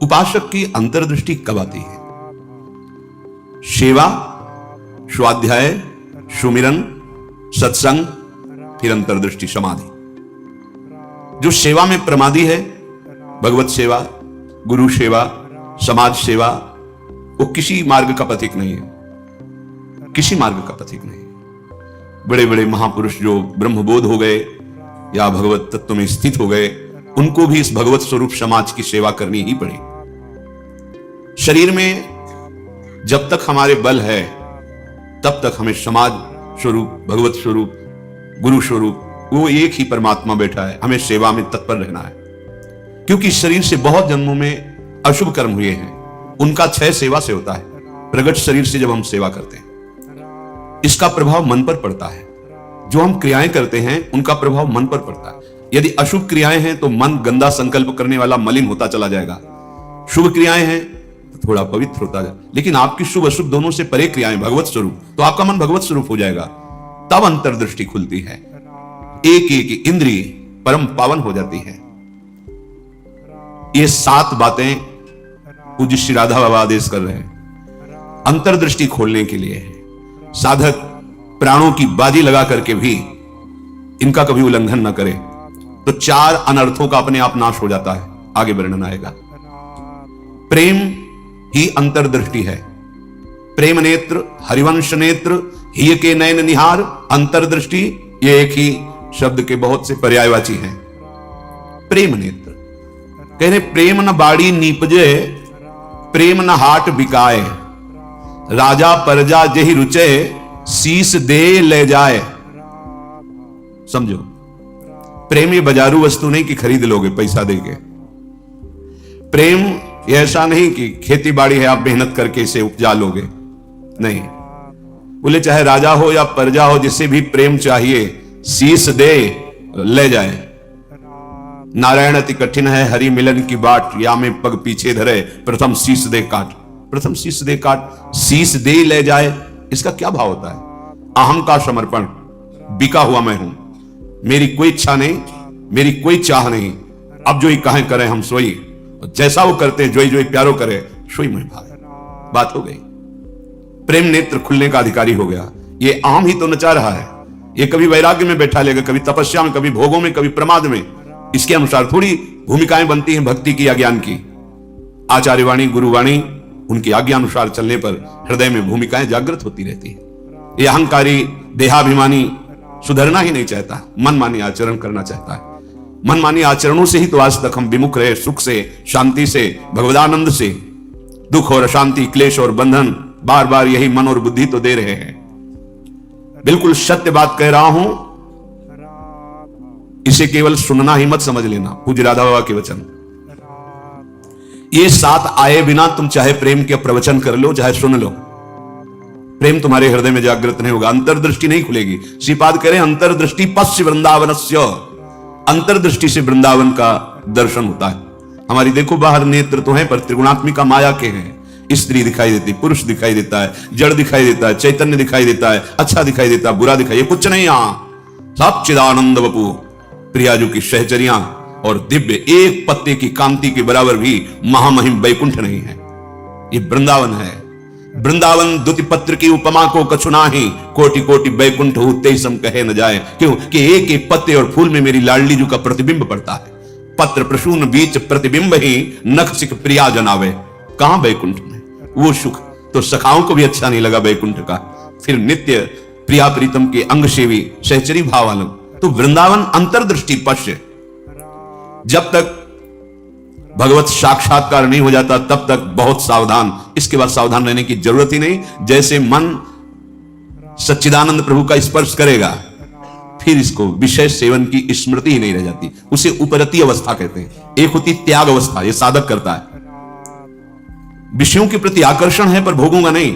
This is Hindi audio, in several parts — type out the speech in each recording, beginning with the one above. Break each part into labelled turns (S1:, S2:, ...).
S1: उपासक की अंतर्दृष्टि कब आती है? सेवा, स्वाध्याय, सुमिरन, सत्संग, फिर अंतर्दृष्टि, समाधि। जो सेवा में प्रमादी है, भगवत सेवा, गुरु सेवा, समाज सेवा, वो किसी मार्ग का पथिक नहीं है, किसी मार्ग का पथिक नहीं। बड़े बड़े महापुरुष जो ब्रह्मबोध हो गए या भगवत तत्व में स्थित हो गए, उनको भी इस भगवत स्वरूप समाज की सेवा करनी ही पड़ी। शरीर में जब तक हमारे बल है तब तक हमें समाज स्वरूप, भगवत स्वरूप, गुरु स्वरूप, वो एक ही परमात्मा बैठा है, हमें सेवा में तत्पर रहना है। क्योंकि शरीर से बहुत जन्मों में अशुभ कर्म हुए हैं, उनका क्षय सेवा से होता है। प्रगट शरीर से जब हम सेवा करते हैं, इसका प्रभाव मन पर पड़ता है। जो हम क्रियाएं करते हैं उनका प्रभाव मन पर पड़ता है। यदि अशुभ क्रियाएं हैं तो मन गंदा संकल्प करने वाला मलिन होता चला जाएगा। शुभ क्रियाएं हैं तो थोड़ा पवित्र होता जाएगा। लेकिन आपकी शुभ अशुभ दोनों से परे क्रियाएं, भगवत स्वरूप, तो आपका मन भगवत स्वरूप हो जाएगा। तब अंतर्दृष्टि खुलती है, एक एक इंद्रिय परम पावन हो जाती है। ये 7 बातें पूज्य श्री राधा बाबा आदेश कर रहे हैं अंतर्दृष्टि खोलने के लिए। साधक प्राणों की बाजी लगा करके भी इनका कभी उल्लंघन न करे तो 4 अनर्थों का अपने आप नाश हो जाता है। आगे वर्णन आएगा। प्रेम ही अंतर्दृष्टि है। प्रेम नेत्र, हरिवंश नेत्र, हिय के नयन निहार, अंतर्दृष्टि, ये एक ही शब्द के बहुत से पर्यायवाची हैं। प्रेम नेत्र कह रहे, प्रेम न बाड़ी नीपजे, प्रेम न हाट बिकाए, राजा परजा जेहि रुचे, शीस दे ले जाए। समझो, प्रेम ये बाजारू वस्तु नहीं कि खरीद लोगे पैसा देके। प्रेम ये ऐसा नहीं कि खेती बाड़ी है, आप मेहनत करके इसे उपजा लोगे, नहीं। बोले चाहे राजा हो या प्रजा हो, जिसे भी प्रेम चाहिए, शीस दे ले जाए। नारायण अति कठिन है हरि मिलन की बाट, या में पग पीछे धरे, प्रथम शीस दे काट। प्रथम शीस दे काट, शीस दे ले जाए, इसका क्या भाव होता है? अहम का समर्पण, बिका हुआ मैं हूं, मेरी कोई इच्छा नहीं, मेरी कोई चाह नहीं, अब जो ही कहें करें हम सोई, जैसा वो करते जो ही प्यारो करे सोई मैं भावे। बात हो गई। प्रेम नेत्र खुलने का अधिकारी हो गया। ये अहम ही तो नचा रहा है। ये कभी वैराग्य में बैठा लेगा, कभी तपस्या में, कभी भोगों में, कभी प्रमाद में। इसके अनुसार थोड़ी भूमिकाएं बनती हैं भक्ति की या ज्ञान की। आचार्यवाणी, गुरुवाणी, उनकी आज्ञानुसार चलने पर हृदय में भूमिकाएं जागृत होती रहती है। ये अहंकारी, देहाभिमानी सुधरना ही नहीं चाहता, मनमानी आचरण करना चाहता है। मनमानी आचरणों से ही तो आज तक हम विमुख रहे, सुख से, शांति से, भगवदानंद से। दुख और अशांति, क्लेश और बंधन बार बार यही मन और बुद्धि तो दे रहे हैं। बिल्कुल सत्य बात कह रहा हूं, इसे केवल सुनना ही मत समझ लेना। पूज्य राधा बाबा के वचन, ये 7 आए बिना तुम चाहे प्रेम के प्रवचन कर लो, चाहे सुन लो, प्रेम तुम्हारे हृदय में जागृत नहीं होगा, अंतर्दृष्टि नहीं खुलेगी। श्रीपाद कह रहे हैं अंतर्दृष्टि पश्य वृंदावनस्य, अंतर्दृष्टि से वृंदावन का दर्शन होता है। हमारी देखो बाहर नेत्र तो है पर त्रिगुणात्मिका माया के हैं। स्त्री दिखाई देती, पुरुष दिखाई देता है, जड़ दिखाई देता है, चैतन्य दिखाई देता है, अच्छा दिखाई देता है, बुरा दिखाई, कुछ नहीं। यहां सब चिदानंद वपु, प्रियाजू की सहचरियां और दिव्य एक पत्ते की कांति के बराबर भी महामहिम वैकुंठ नहीं है। ये वृंदावन है। वृंदावन द्युति पत्र की उपमा को कछुना ही, कोटि कोटि वैकुंठ होते सम कहे न जाए। क्यों कि एक एक पत्ते और फूल में मेरी लाडली जू का प्रतिबिंब पड़ता है। पत्र प्रसून बीच प्रतिबिंब ही, नख सिख प्रिया जनावे। कहां वैकुंठ में वो सुख तो सखाओं को भी अच्छा नहीं लगा वैकुंठ का। फिर नित्य प्रिया प्रीतम के अंग सेवी सहचरी भाव वालों, तो वृंदावन अंतर्दृष्टि पश्य। जब तक भगवत साक्षात्कार नहीं हो जाता तब तक बहुत सावधान। इसके बाद सावधान रहने की जरूरत ही नहीं। जैसे मन सच्चिदानंद प्रभु का स्पर्श करेगा, फिर इसको विषय सेवन की स्मृति ही नहीं रह जाती। उसे उपरती अवस्था कहते हैं। एक होती त्याग अवस्था, यह साधक करता है। विषयों के प्रति आकर्षण है पर भोगूंगा नहीं,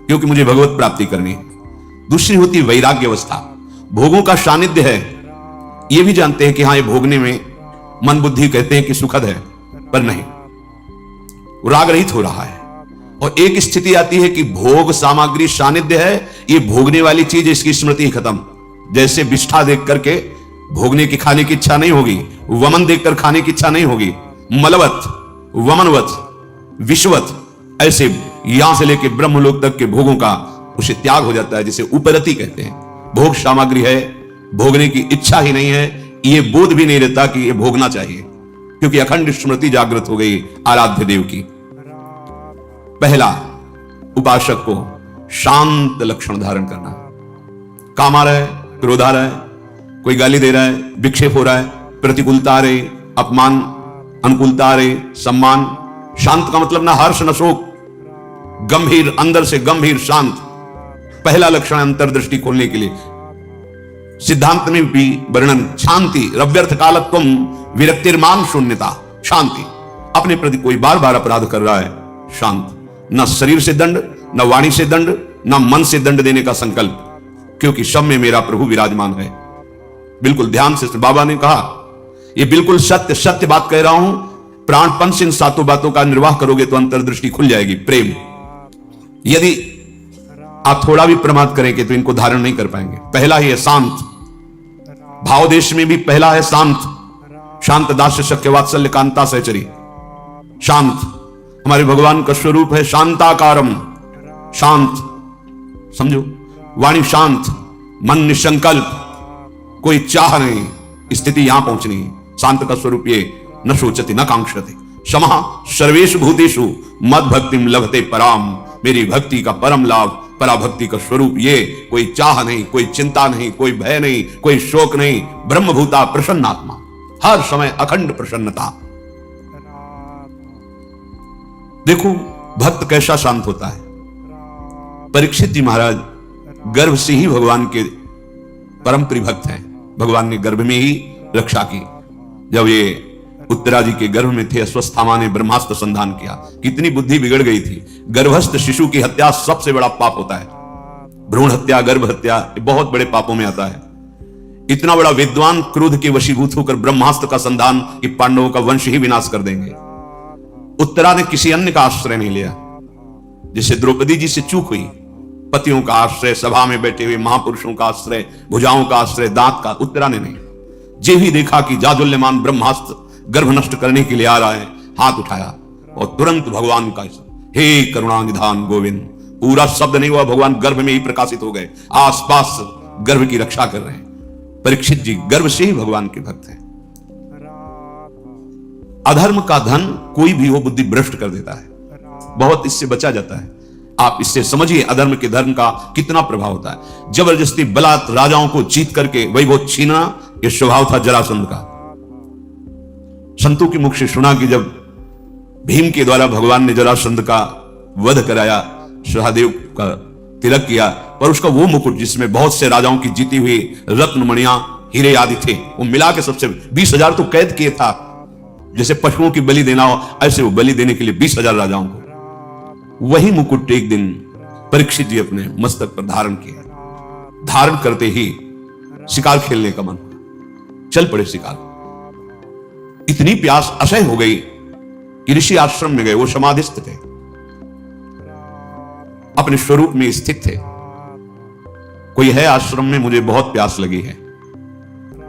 S1: क्योंकि मुझे भगवत प्राप्ति करनी है। दूसरी होती वैराग्य अवस्था, भोगों का सानिध्य है, यह भी जानते हैं कि हां ये भोगने में मन बुद्धि कहते हैं कि सुखद है, पर नहीं, राग रहित हो रहा है। और एक स्थिति आती है कि भोग सामग्री सानिध्य है, ये भोगने वाली चीज, इसकी स्मृति खत्म। जैसे विष्ठा देख करके भोगने की खाने की इच्छा नहीं होगी, वमन देखकर खाने की इच्छा नहीं होगी, मलवत वमनवत, विश्ववत, ऐसे यहां से लेकर ब्रह्मलोक तक के भोगों का उसे त्याग हो जाता है, जिसे उपरति कहते हैं। भोग सामग्री है, भोगने की इच्छा ही नहीं है, ये बोध भी नहीं रहता कि ये भोगना चाहिए, क्योंकि अखंड स्मृति जागृत हो गई आराध्य देव की। पहला, उपासक को शांत लक्षण धारण करना। काम आ रहा है, क्रोध आ रहा है, कोई गाली दे रहा है, विक्षेप हो रहा है, प्रतिकूलता आ रही, अपमान, अनुकूलता आ रही, सम्मान। शांत का मतलब ना हर्ष न शोक, गंभीर, अंदर से गंभीर शांत। पहला लक्षण अंतर्दृष्टि खोलने के लिए सिद्धांत में भी वर्णन, शांति, रव्यर्थ कालत्वम, विरक्तिर्मान शून्यता, शांति। अपने प्रति कोई बार बार अपराध कर रहा है, शांत। न शरीर से दंड, न वाणी से दंड, न मन से दंड देने का संकल्प, क्योंकि सब में मेरा प्रभु विराजमान है। बिल्कुल ध्यान से बाबा ने कहा, ये बिल्कुल सत्य सत्य बात कह रहा हूं। प्राणपन से इन सातों बातों का निर्वाह करोगे तो अंतर्दृष्टि खुल जाएगी। प्रेम, यदि आप थोड़ा भी प्रमाद करेंगे तो इनको धारण नहीं कर पाएंगे। पहला ही है शांत, भाव देश में भी पहला है शांत। शांत दास्य शक्य वात्सल्य कांता सहचरी, शांत हमारे भगवान का स्वरूप है। शांताकारम, शांत, समझो, वाणी शांत, मन निसंकल्प, कोई चाह नहीं, स्थिति यहां पहुंचनी। शांत का स्वरूप ये, न शोचति न कांक्षति, क्षमा सर्वेषु भूतेषु मद भक्तिम लभते पराम। मेरी भक्ति का परम लाभ, पराभक्ति का स्वरूप ये, कोई चाह नहीं, कोई चिंता नहीं, कोई भय नहीं, कोई शोक नहीं, ब्रह्मभूता प्रसन्नात्मा, हर समय अखंड प्रसन्नता। देखो भक्त कैसा शांत होता है। परीक्षित जी महाराज गर्भ से ही भगवान के परम प्रिय भक्त हैं। भगवान ने गर्भ में ही रक्षा की। जब ये उत्तरा जी के गर्भ में थे, अश्वत्थामा ने ब्रह्मास्त्र संधान किया। कितनी बुद्धि बिगड़ गई थी। गर्भस्थ शिशु की हत्या सबसे बड़ा पाप होता है। भ्रूण हत्या, गर्भ हत्या, ये बहुत बड़े पापों में आता है। इतना बड़ा विद्वान क्रोध के वशीभूत होकर ब्रह्मास्त्र का संधान कि पांडवों का वंश ही विनाश कर देंगे। उत्तरा ने किसी अन्य का आश्रय नहीं लिया, जिससे द्रौपदी जी से चूक हुई। पतियों का आश्रय, सभा में बैठे हुए महापुरुषों का आश्रय, भुजाओं का आश्रय, दांत का, उत्तरा ने नहीं। जे ही देखा कि जाजुल्यमान ब्रह्मास्त्र गर्भ नष्ट करने के लिए आ रहा है, हाथ उठाया और तुरंत भगवान का, हे करुणा निधान गोविंद, पूरा शब्द नहीं हुआ, भगवान गर्भ में ही प्रकाशित हो गए, आसपास गर्भ की रक्षा कर रहे हैं। परीक्षित जी गर्भ से ही भगवान के भक्त हैं। अधर्म का धन कोई भी हो बुद्धि भ्रष्ट कर देता है, बहुत इससे बचा जाता है। आप इससे समझिए अधर्म के धर्म का कितना प्रभाव होता है। जबरदस्ती बलात् राजाओं को जीत करके वैभव छीनना, यह स्वभाव था जरासंध का। संतों के मुख से सुना कि जब भीम के द्वारा भगवान ने जरासंध का वध कराया, सहदेव का तिलक किया, पर उसका वो मुकुट जिसमें बहुत से राजाओं की जीती हुई रत्न मणियां, हीरे आदि थे, वो मिला के सबसे 20,000 तो कैद किए था। जैसे पशुओं की बलि देना हो, ऐसे वो बलि देने के लिए 20,000 राजाओं को। वही मुकुट एक दिन परीक्षित जी अपने मस्तक पर धारण किए। धारण करते ही शिकार खेलने का मन, चल पड़े शिकार। इतनी प्यास असह्य हो गई कि ऋषि आश्रम में गए। वो समाधिस्थ थे, अपने स्वरूप में स्थित थे। कोई है आश्रम में, मुझे बहुत प्यास लगी है।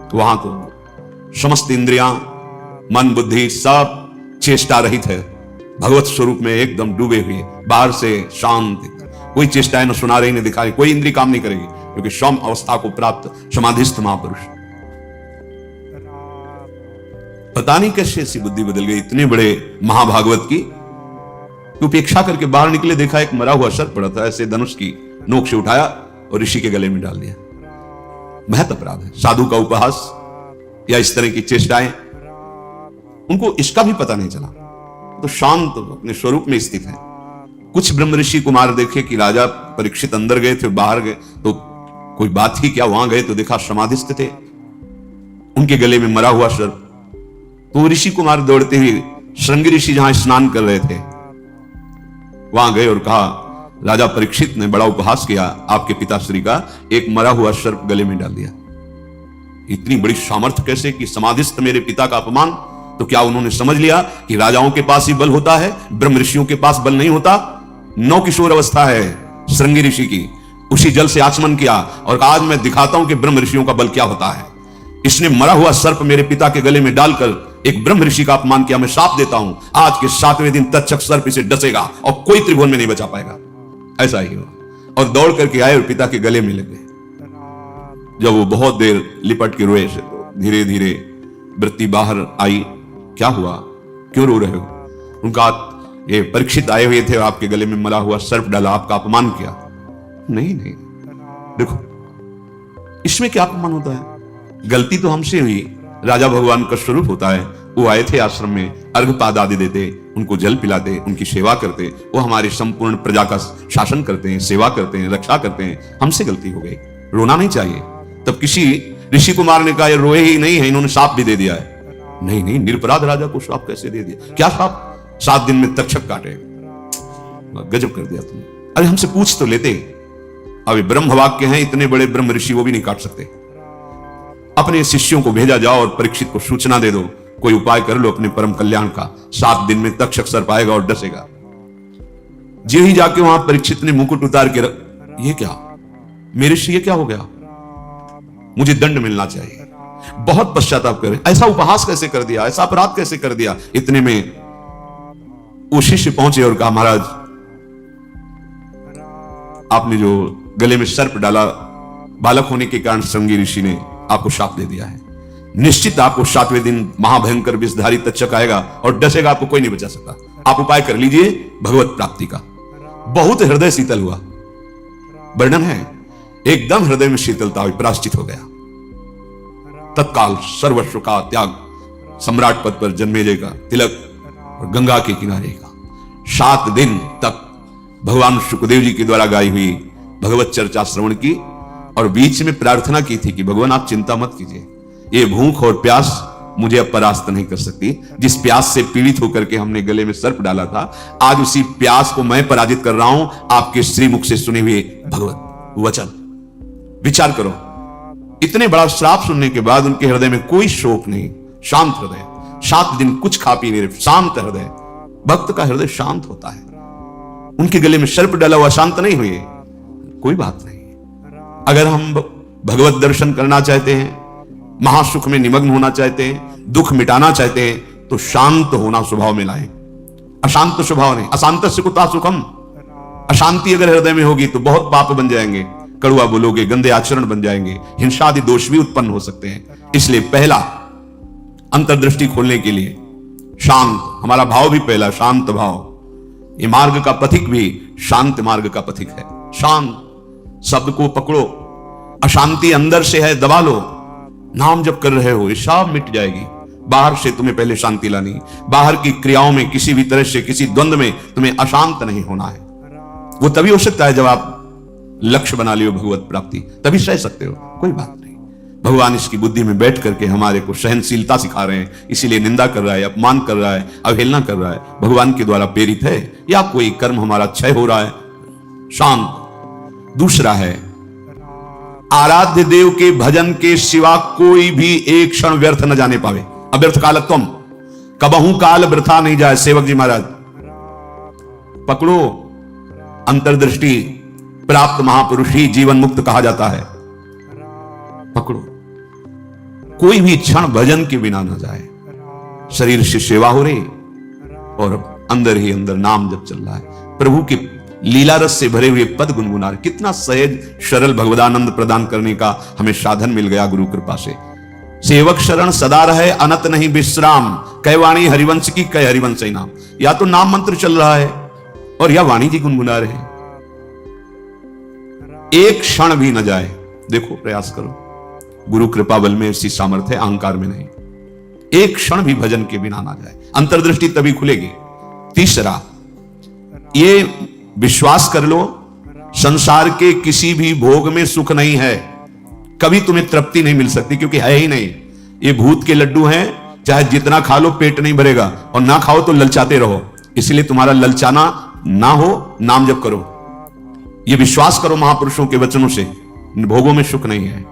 S1: तो वहां तो समस्त इंद्रियां, मन, बुद्धि सब चेष्टा रहित है, भगवत स्वरूप में एकदम डूबे हुए। बाहर से शांत, कोई चेष्टाएं न सुना रही, न दिखा रही, कोई इंद्रिय काम नहीं करेगी, क्योंकि सौम अवस्था को प्राप्त समाधिस्थ महापुरुष। पता नहीं कैसे ऐसी बुद्धि बदल गई इतने बड़े महाभागवत की। उपेक्षा करके बाहर निकले, देखा एक मरा हुआ सर्प पड़ा था, ऐसे धनुष की नोक से उठाया और ऋषि के गले में डाल दिया। महत अपराध है। साधु का उपहास या इस तरह की चेष्टाएं, उनको इसका भी पता नहीं चला। तो शांत अपने स्वरूप में स्थित है। कुछ ब्रह्म ऋषि कुमार देखे कि राजा परीक्षित अंदर गए थे, बाहर गए तो कोई बात ही क्या, वहां गए तो देखा समाधिस्थ थे, उनके गले में मरा हुआ सर्प। तो ऋषि कुमार दौड़ते हुए श्रृंगी ऋषि जहां स्नान कर रहे थे वहां गए और कहा, राजा परीक्षित ने बड़ा उपहास किया आपके पिताश्री का, एक मरा हुआ सर्प गले में डाल दिया। इतनी बड़ी सामर्थ्य कैसे कि समाधिस्थ मेरे पिता का अपमान। तो क्या उन्होंने समझ लिया कि राजाओं के पास ही बल होता है, ब्रह्म ऋषियों के पास बल नहीं होता? नौ किशोर अवस्था है श्रृंगी ऋषि की, उसी जल से आचमन किया और आज मैं दिखाता हूं कि ब्रह्म ऋषियों का बल क्या होता है। इसने मरा हुआ सर्प मेरे पिता के गले में डालकर एक ब्रह्म ऋषि का अपमान किया, मैं श्राप देता हूं, आज के 7वें दिन तक्षक सर्प इसे डसेगा और कोई त्रिभुवन में नहीं बचा पाएगा। ऐसा ही हुआ और दौड़ करके आए और पिता के गले में लग गए। जब वो बहुत देर लिपट के रोए तो धीरे धीरे वृत्ति बाहर आई। क्या हुआ, क्यों रो रहे हो? उनका ये परीक्षित आए हुए थे, आपके गले में मला हुआ सर्प डाला, आपका अपमान किया। नहीं नहीं, देखो इसमें क्या अपमान होता है? गलती तो हमसे हुई, राजा भगवान का स्वरूप होता है। वो आए थे आश्रम में, अर्घपाद आदि देते, उनको जल पिलाते, उनकी सेवा करते, वो हमारी संपूर्ण प्रजा का शासन करते हैं, सेवा करते हैं, रक्षा करते हैं। हमसे गलती हो गई, रोना नहीं चाहिए। तब किसी ऋषि कुमार ने कहा ये रोए ही नहीं है, इन्होंने शाप भी दे दिया है। नहीं नहीं, निरपराध राजा को शाप कैसे दे दिया? क्या शाप? 7 दिन में तक्षक काटे। गजब कर दिया तुमने। अरे हमसे पूछ तो लेते। अभी ब्रह्म वाक्य हैं, इतने बड़े ब्रह्म ऋषि वो भी नहीं काट सकते। अपने शिष्यों को भेजा जाओ और परीक्षित को सूचना दे दो, कोई उपाय कर लो अपने परम कल्याण का। 7 दिन में तक्षक सर्प आएगा और डसेगा। जे ही जाके वहां परीक्षित ने मुकुट उतार के ये क्या मेरे से, ये क्या हो गया? मुझे दंड मिलना चाहिए। बहुत पश्चाताप करे, ऐसा उपहास कैसे कर दिया, ऐसा अपराध कैसे कर दिया। इतने में वो शिष्य पहुंचे और कहा महाराज आपने जो गले में सर्प डाला, बालक होने के कारण श्रृंगी ऋषि ने आपको शाप दे दिया है। निश्चित आपको 7वें दिन महाभयंकर विषधारी तक्षक आएगा और डसेगा, आपको कोई नहीं बचा सकता। आप उपाय कर लीजिए भगवत प्राप्ति का। बहुत हृदय शीतल हुआ, वर्णन है, एकदम हृदय में शीतलता हुई, प्रायश्चित हो गया। तत्काल सर्वस्व का त्याग, सम्राट पद पर जन्मेजय का तिलक और गंगा के किनारे का। 7 दिन तक भगवान सुखदेव जी के द्वारा गाई हुई भगवत चर्चा श्रवण की और बीच में प्रार्थना की थी कि भगवान आप चिंता मत कीजिए, ये भूख और प्यास मुझे अब परास्त नहीं कर सकती। जिस प्यास से पीड़ित होकर के हमने गले में सर्प डाला था, आज उसी प्यास को मैं पराजित कर रहा हूं आपके श्रीमुख से सुने हुए भगवत वचन। विचार करो, इतने बड़ा श्राप सुनने के बाद उनके हृदय में कोई शोक नहीं, शांत हृदय। 7 दिन कुछ खा पी नहीं, शांत हृदय। भक्त का हृदय शांत होता है। उनके गले में सर्प डाला हुआ शांत नहीं हुए, कोई बात नहीं। अगर हम भगवत दर्शन करना चाहते हैं, महासुख में निमग्न होना चाहते हैं, दुख मिटाना चाहते हैं, तो शांत होना स्वभाव में लाएं। अशांत स्वभाव नहीं। अशांत से कुता सुखम। अशांति अगर हृदय में होगी तो बहुत पाप बन जाएंगे, कड़वा बोलोगे, गंदे आचरण बन जाएंगे, हिंसा आदि दोष भी उत्पन्न हो सकते हैं। इसलिए पहला अंतर्दृष्टि खोलने के लिए शांत, हमारा भाव भी पहला शांत भाव। ये मार्ग का पथिक भी शांत मार्ग का पथिक है। शांत शब्द को पकड़ो, अशांति अंदर से है, दबा लो। नाम जब कर रहे हो ये सब मिट जाएगी। बाहर से तुम्हें पहले शांति लानी, बाहर की क्रियाओं में किसी भी तरह से किसी द्वंद्व में तुम्हें अशांत नहीं होना है। वो तभी हो सकता है जब आप लक्ष्य बना लियो भगवत प्राप्ति, तभी सह सकते हो, कोई बात नहीं। भगवान इसकी बुद्धि में बैठ करके हमारे को सहनशीलता सिखा रहे हैं, इसीलिए निंदा कर रहा है, अपमान कर रहा है, अवहेलना कर रहा है, भगवान के द्वारा प्रेरित है या कोई कर्म हमारा क्षय हो रहा है। शांत। दूसरा है आराध्य देव के भजन के सिवा कोई भी एक क्षण व्यर्थ न जाने पावे। अव्यर्थ कालत्वम, कबहू काल वृथा नहीं जाए। सेवक जी महाराज पकड़ो, अंतर्दृष्टि प्राप्त महापुरुष ही जीवन मुक्त कहा जाता है। पकड़ो, कोई भी क्षण भजन के बिना न जाए। शरीर से सेवा हो रही और अंदर ही अंदर नाम जब चल रहा है, प्रभु के लीला रस से भरे हुए पद गुनगुना रहे। कितना सहज सरल भगवदानंद प्रदान करने का हमें साधन मिल गया गुरु कृपा से। सेवक शरण सदा रहे, अनत नहीं विश्राम। कह वाणी हरिवंश की, कह हरिवंश ही नाम। या तो नाम मंत्र चल रहा है और या वाणी जी गुनगुना रहे। एक क्षण भी न जाए। देखो, प्रयास करो, गुरु कृपा बल में ऐसी सामर्थ्य, अहंकार में नहीं। एक क्षण भी भजन के बिना ना जाए, अंतर्दृष्टि तभी खुलेगी। तीसरा, ये विश्वास कर लो, संसार के किसी भी भोग में सुख नहीं है। कभी तुम्हें तृप्ति नहीं मिल सकती, क्योंकि है ही नहीं। ये भूत के लड्डू हैं, चाहे जितना खा लो पेट नहीं भरेगा, और ना खाओ तो ललचाते रहो। इसलिए तुम्हारा ललचाना ना हो, नाम जप करो। ये विश्वास करो महापुरुषों के वचनों से, भोगों में सुख नहीं है।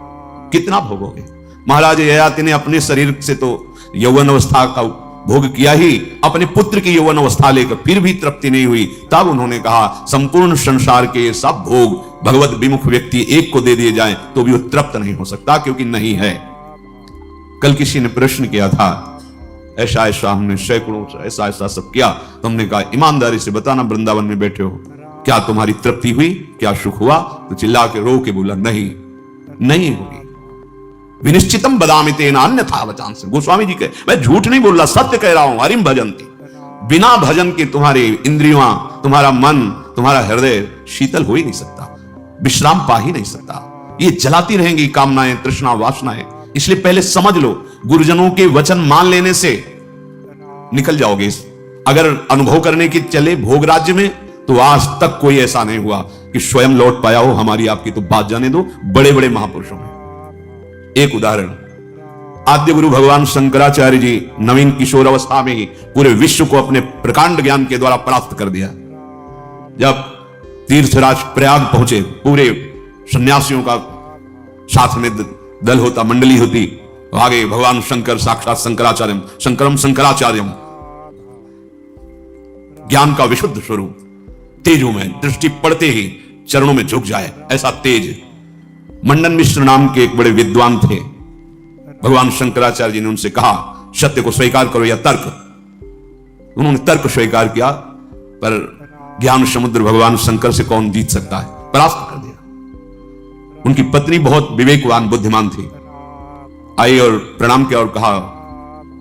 S1: कितना भोगोगे? महाराज ययाति ने अपने शरीर से तो यौवन अवस्था का भोग किया ही, अपने पुत्र की यौवन अवस्था लेकर फिर भी तृप्ति नहीं हुई। तब उन्होंने कहा संपूर्ण संसार के सब भोग भगवत विमुख व्यक्ति एक को दे दिए जाएं तो भी वो तृप्त नहीं हो सकता, क्योंकि नहीं है। कल किसी ने प्रश्न किया था, ऐसा ऐसा हमने सैकड़ों ऐसा ऐसा सब किया। तो हमने कहा ईमानदारी से बताना, वृंदावन में बैठे हो, क्या तुम्हारी तृप्ति हुई, क्या सुख हुआ? तो चिल्ला के रो के बोला नहीं, नहीं होगी। विनिश्चितम बदामि तेना अन्यथा वचांसि। गोस्वामी जी कहे मैं झूठ नहीं बोल रहा, सत्य कह रहा हूं। हरिम भजन्ति, बिना भजन के तुम्हारे इंद्रियां, तुम्हारा मन, तुम्हारा हृदय शीतल हो ही नहीं सकता, विश्राम पा ही नहीं सकता। ये जलाती रहेंगी कामनाएं, तृष्णा, वासनाएं। इसलिए पहले समझ लो, गुरुजनों के वचन मान लेने से निकल जाओगे। अगर अनुभव करने की चले भोग राज्य में, तो आज तक कोई ऐसा नहीं हुआ कि स्वयं लौट पाया हो। हमारी आपकी तो बात जाने दो, बड़े बड़े महापुरुषों में। एक उदाहरण, आद्य गुरु भगवान शंकराचार्य जी नवीन किशोर अवस्था में ही पूरे विश्व को अपने प्रकांड ज्ञान के द्वारा प्राप्त कर दिया। जब तीर्थराज प्रयाग पहुंचे, पूरे सन्यासियों का साथ में दल होता, मंडली होती, तो आगे भगवान शंकर साक्षात शंकराचार्यम, शंकरम शंकराचार्यम, ज्ञान का विशुद्ध स्वरूप, तेजों में दृष्टि पड़ते ही चरणों में झुक जाए, ऐसा तेज। मंडन मिश्र नाम के एक बड़े विद्वान थे। भगवान शंकराचार्य जी ने उनसे कहा सत्य को स्वीकार करो या तर्क। उन्होंने तर्क स्वीकार किया, पर ज्ञान समुद्र भगवान शंकर से कौन जीत सकता है, परास्त कर दिया। उनकी पत्नी बहुत विवेकवान बुद्धिमान थी, आई और प्रणाम किया और कहा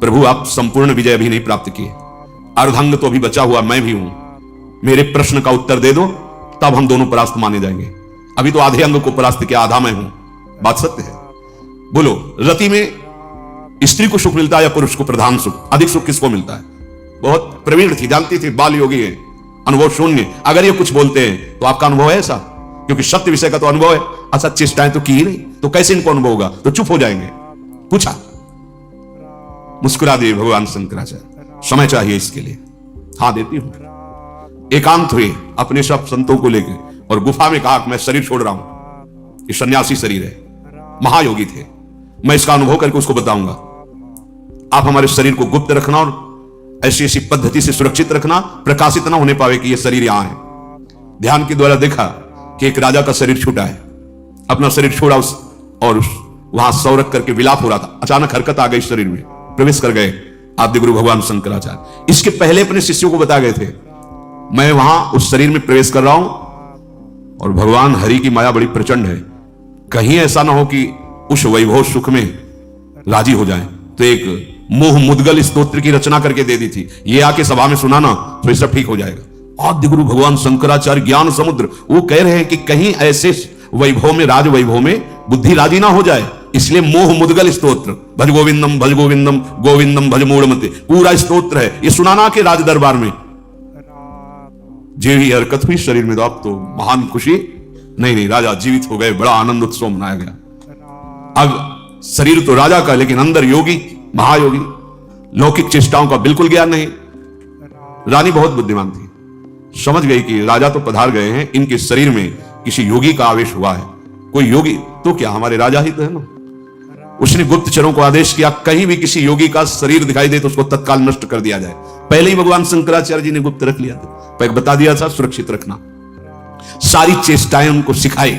S1: प्रभु आप संपूर्ण विजय अभी नहीं प्राप्त किए, अर्धांग तो अभी बचा हुआ मैं भी हूं, मेरे प्रश्न का उत्तर दे दो, तब हम दोनों परास्त माने जाएंगे। अभी तो आधे अंग को परास्त किया, आधा मैं हूं। बात सत्य है। बोलो, रति में स्त्री को सुख मिलता है या पुरुष को प्रधान सुख? अधिक सुख किसको मिलता है? बहुत प्रवीण थी, जानती थी, बाल योगी है, अनुभव शून्य। अगर ये कुछ बोलते हैं तो आपका अनुभव है ऐसा, क्योंकि सत्य विषय का तो अनुभव है। अच्छा, चेष्टाएं तो की ही नहीं, तो कैसे इनको अनुभव होगा? तो चुप हो जाएंगे। पूछा, मुस्कुरा दिए भगवान शंकराचार्य, समय चाहिए इसके लिए? हाँ देती हूं। एकांत हुए अपने सब संतों को लेकर और गुफा में कहा कि मैं शरीर छोड़ रहा हूं, ये सन्यासी शरीर है। महायोगी थे, मैं इसका अनुभव करके उसको बताऊंगा। आप हमारे शरीर को गुप्त रखना और ऐसी ऐसी पद्धति से सुरक्षित रखना, प्रकाशित ना होने पावे कि यह शरीर यहां है। ध्यान के द्वारा देखा कि एक राजा का शरीर छूटा है, अपना शरीर छोड़ा और वहां सौरख करके विलाप हो रहा था। अचानक हरकत आ गई शरीर में, प्रवेश कर गए आद्य गुरु भगवान शंकराचार्य। इसके पहले अपने शिष्यों को बता गए थे मैं वहां उस शरीर में प्रवेश कर रहा हूं और भगवान हरि की माया बड़ी प्रचंड है, कहीं ऐसा ना हो कि उस वैभव सुख में राजी हो जाए। तो एक मोह मुद्गल स्तोत्र की रचना करके दे दी थी, ये आके सभा में सुनाना तो सब ठीक हो जाएगा। आद्य गुरु भगवान शंकराचार्य ज्ञान समुद्र, वो कह रहे हैं कि कहीं ऐसे वैभव में, राज वैभव में बुद्धि राजी ना हो जाए, इसलिए मोह मुद्गल स्तोत्र, भज गोविंदम भज गोविंदम गोविंदम भज मूढ़मते, पूरा स्तोत्र है, ये सुनाना के राज दरबार में। जेवी हरकत हुई शरीर में, तो अब तो महान खुशी, नहीं राजा जीवित हो गए, बड़ा आनंद उत्सव मनाया गया। अब शरीर तो राजा का, लेकिन अंदर योगी, महायोगी, लौकिक चेष्टाओं का बिल्कुल ज्ञान नहीं। रानी बहुत बुद्धिमान थी, समझ गई कि राजा तो पधार गए हैं, इनके शरीर में किसी योगी का आवेश हुआ है। कोई योगी तो क्या, हमारे राजा ही तो है ना। उसने गुप्तचरों को आदेश किया कहीं भी किसी योगी का शरीर दिखाई दे तो उसको तत्काल नष्ट कर दिया जाए। पहले ही भगवान शंकराचार्य जी ने गुप्त रख लिया था, बता दिया था सुरक्षित रखना। सारी चेष्टाएं उनको सिखाई